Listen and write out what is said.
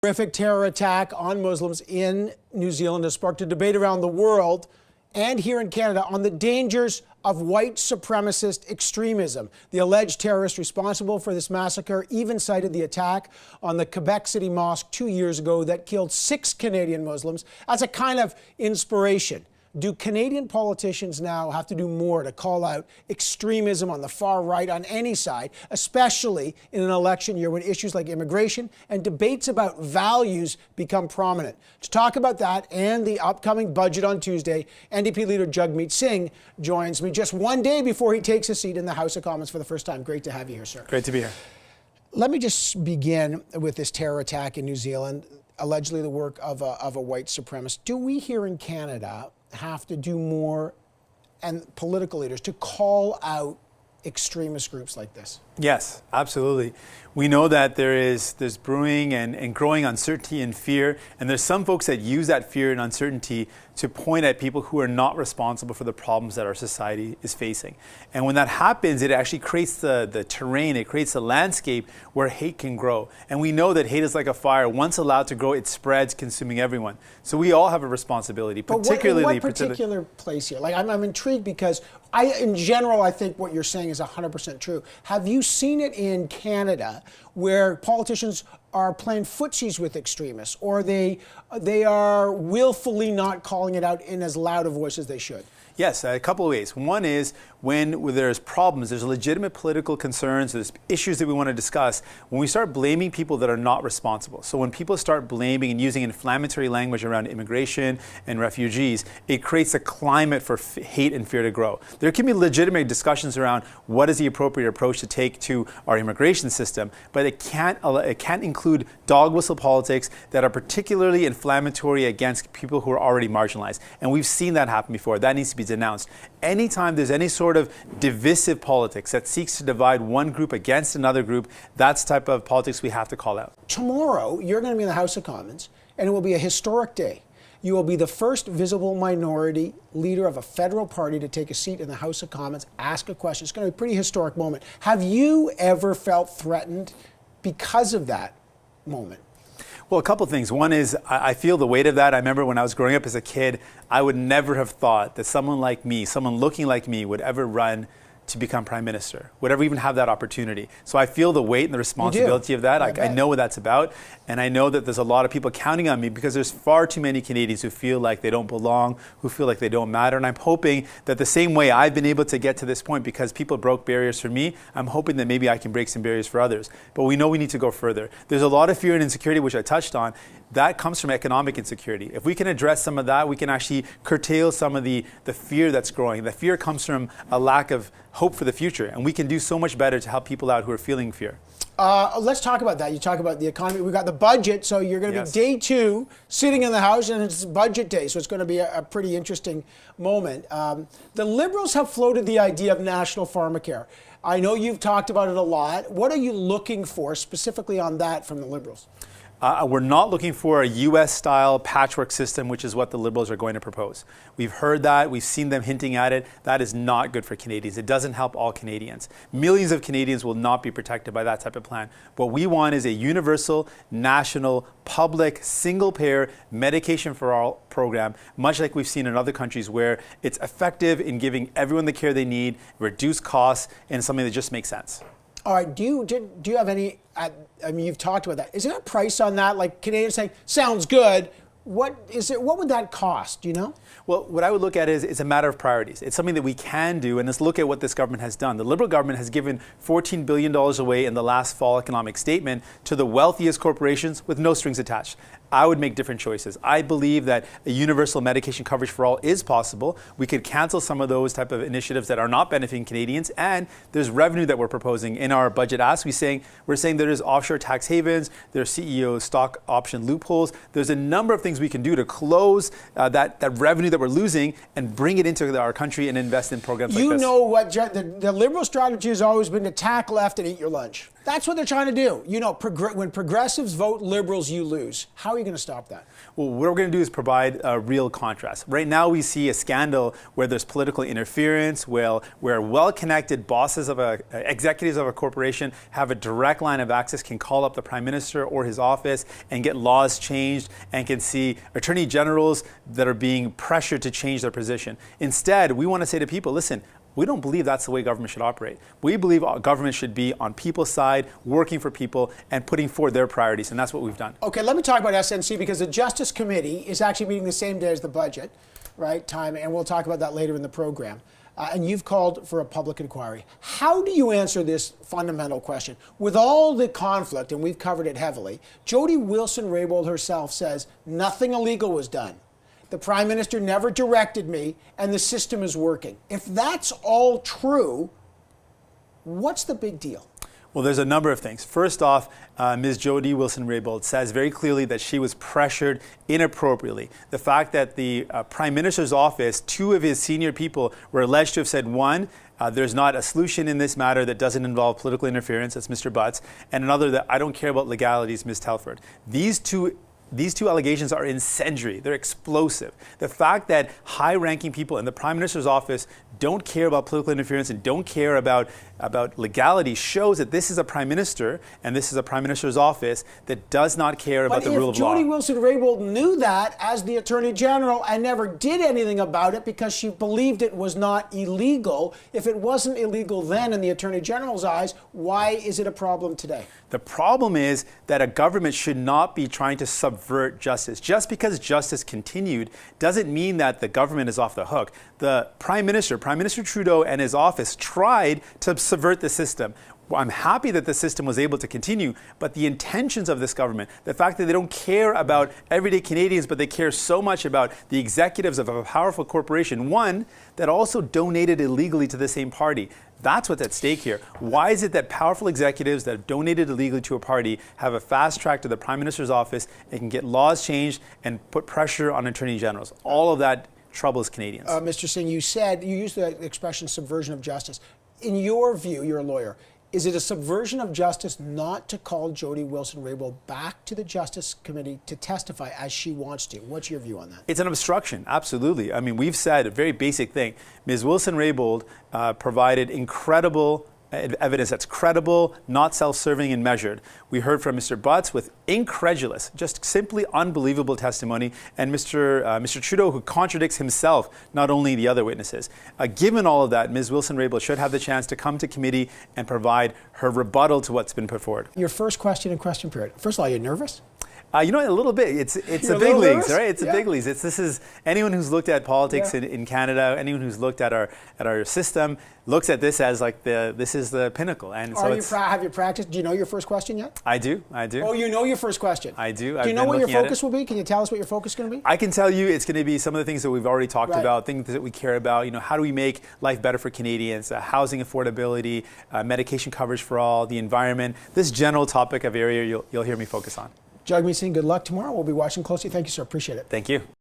Horrific terror attack on Muslims in New Zealand has sparked a debate around the world and here in Canada on the dangers of white supremacist extremism. The alleged terrorist responsible for this massacre even cited the attack on the Quebec City mosque 2 years ago that killed 6 Canadian Muslims as a kind of inspiration. Do Canadian politicians now have to do more to call out extremism on the far right on any side, especially in an election year when issues like immigration and debates about values become prominent? To talk about that and the upcoming budget on Tuesday, NDP Leader Jagmeet Singh joins me just one day before he takes a seat in the House of Commons for the first time. Great to have you here, sir. Great to be here. Let me just begin with this terror attack in New Zealand, allegedly the work of a white supremacist. Do we here in Canada have to do more, and political leaders, to call out extremist groups like this? Yes, absolutely. We know that there's brewing and growing uncertainty and fear, and there's some folks that use that fear and uncertainty to point at people who are not responsible for the problems that our society is facing. And when that happens, it actually creates the terrain, it creates the landscape where hate can grow. And we know that hate is like a fire. Once allowed to grow, it spreads, consuming everyone. So we all have a responsibility, particularly... But what particular place here? Like, I'm intrigued because in general, I think what you're saying is 100% true. Have you seen it in Canada where politicians are playing footsies with extremists, or they are willfully not calling it out in as loud a voice as they should? Yes, a couple of ways. One is when there's problems, there's legitimate political concerns, there's issues that we want to discuss, when we start blaming people that are not responsible. So when people start blaming and using inflammatory language around immigration and refugees, it creates a climate for hate and fear to grow. There can be legitimate discussions around what is the appropriate approach to take to our immigration system, but it can't include dog whistle politics that are particularly inflammatory against people who are already marginalized. And we've seen that happen before. That needs to be denounced. Anytime there's any sort of divisive politics that seeks to divide one group against another group, that's the type of politics we have to call out. Tomorrow, you're going to be in the House of Commons, and it will be a historic day. You will be the first visible minority leader of a federal party to take a seat in the House of Commons, ask a question. It's going to be a pretty historic moment. Have you ever felt threatened because of that moment? Well, a couple of things. One is I feel the weight of that. I remember when I was growing up as a kid, I would never have thought that someone like me, someone looking like me, would ever run to become prime minister, would ever even have that opportunity. So I feel the weight and the responsibility of that. I know what that's about. And I know that there's a lot of people counting on me because there's far too many Canadians who feel like they don't belong, who feel like they don't matter. And I'm hoping that the same way I've been able to get to this point because people broke barriers for me, I'm hoping that maybe I can break some barriers for others. But we know we need to go further. There's a lot of fear and insecurity, which I touched on. That comes from economic insecurity. If we can address some of that, we can actually curtail some of the fear that's growing. The fear comes from a lack of hope for the future, and we can do so much better to help people out who are feeling fear. Let's talk about that. You talk about the economy. We've got the budget, so you're going to be day 2 sitting in the House, and it's budget day, so it's going to be a pretty interesting moment. The Liberals have floated the idea of national pharmacare. I know you've talked about it a lot. What are you looking for specifically on that from the Liberals? We're not looking for a US-style patchwork system, which is what the Liberals are going to propose. We've heard that. We've seen them hinting at it. That is not good for Canadians. It doesn't help all Canadians. Millions of Canadians will not be protected by that type of plan. What we want is a universal, national, public, single-payer medication for all program, much like we've seen in other countries where it's effective in giving everyone the care they need, reduce costs, and something that just makes sense. All right, do you have any, I mean, you've talked about that. Is there a price on that? Like Canadians saying, sounds good. What would that cost, do you know? Well, what I would look at is it's a matter of priorities. It's something that we can do, and let's look at what this government has done. The Liberal government has given $14 billion away in the last fall economic statement to the wealthiest corporations with no strings attached. I would make different choices. I believe that a universal medication coverage for all is possible. We could cancel some of those type of initiatives that are not benefiting Canadians, and there's revenue that we're proposing in our budget ask. We're saying there is offshore tax havens, there's CEO stock option loopholes. There's a number of things things we can do to close that revenue that we're losing and bring it into our country and invest in programs like this. You know what the Liberal strategy has always been: to tack left and eat your lunch. That's what they're trying to do. You know, when progressives vote Liberals, you lose. How are you going to stop that? Well, what we're going to do is provide a real contrast. Right now, we see a scandal where there's political interference, where well-connected bosses of executives of a corporation have a direct line of access, can call up the Prime Minister or his office and get laws changed, and can see attorney generals that are being pressured to change their position. Instead, we want to say to people, listen, we don't believe that's the way government should operate. We believe government should be on people's side, working for people, and putting forward their priorities, and that's what we've done. Okay, let me talk about SNC, because the Justice Committee is actually meeting the same day as the budget, right, time, and we'll talk about that later in the program. And you've called for a public inquiry. How do you answer this fundamental question? With all the conflict, and we've covered it heavily, Jody Wilson-Raybould herself says nothing illegal was done. The Prime Minister never directed me, and the system is working. If that's all true, what's the big deal? Well, there's a number of things. First off, Ms. Jody Wilson-Raybould says very clearly that she was pressured inappropriately. The fact that the Prime Minister's office, two of his senior people were alleged to have said, one, there's not a solution in this matter that doesn't involve political interference, that's Mr. Butts, and another that I don't care about legalities, Ms. Telford. These two allegations are incendiary. They're explosive. The fact that high-ranking people in the Prime Minister's office don't care about political interference and don't care about legality shows that this is a Prime Minister and this is a Prime Minister's office that does not care about the rule of law. But if Jody Wilson-Raybould knew that as the Attorney General and never did anything about it because she believed it was not illegal, if it wasn't illegal then in the Attorney General's eyes, why is it a problem today? The problem is that a government should not be trying to subvert justice. Just because justice continued doesn't mean that the government is off the hook. The Prime Minister Trudeau and his office tried to subvert the system. Well, I'm happy that the system was able to continue, but the intentions of this government, the fact that they don't care about everyday Canadians, but they care so much about the executives of a powerful corporation, one, that also donated illegally to the same party. That's what's at stake here. Why is it that powerful executives that have donated illegally to a party have a fast track to the Prime Minister's office and can get laws changed and put pressure on attorney generals? All of that troubles Canadians. Mr. Singh, you used the expression subversion of justice. In your view, you're a lawyer, is it a subversion of justice not to call Jody Wilson-Raybould back to the Justice Committee to testify as she wants to? What's your view on that? It's an obstruction, absolutely. I mean, we've said a very basic thing. Ms. Wilson-Raybould provided incredible evidence that's credible, not self-serving and measured. We heard from Mr. Butts with incredulous, just simply unbelievable testimony, and Mr. Trudeau, who contradicts himself, not only the other witnesses. Given all of that, Ms. Wilson-Raybould should have the chance to come to committee and provide her rebuttal to what's been put forward. Your first question in question period. First of all, are you nervous? A little bit. It's the big leagues, right? It's the big leagues. This is anyone who's looked at politics in Canada, anyone who's looked at our system, looks at this as like this is the pinnacle. And so have you practiced? Do you know your first question yet? I do. Oh, you know your first question. I do. Do you know what your focus will be? Can you tell us what your focus is going to be? I can tell you it's going to be some of the things that we've already talked about, things that we care about. How do we make life better for Canadians? Housing affordability, medication coverage for all, the environment. This general topic of area you'll hear me focus on. Jagmeet Singh, good luck tomorrow. We'll be watching closely. Thank you, sir. Appreciate it. Thank you.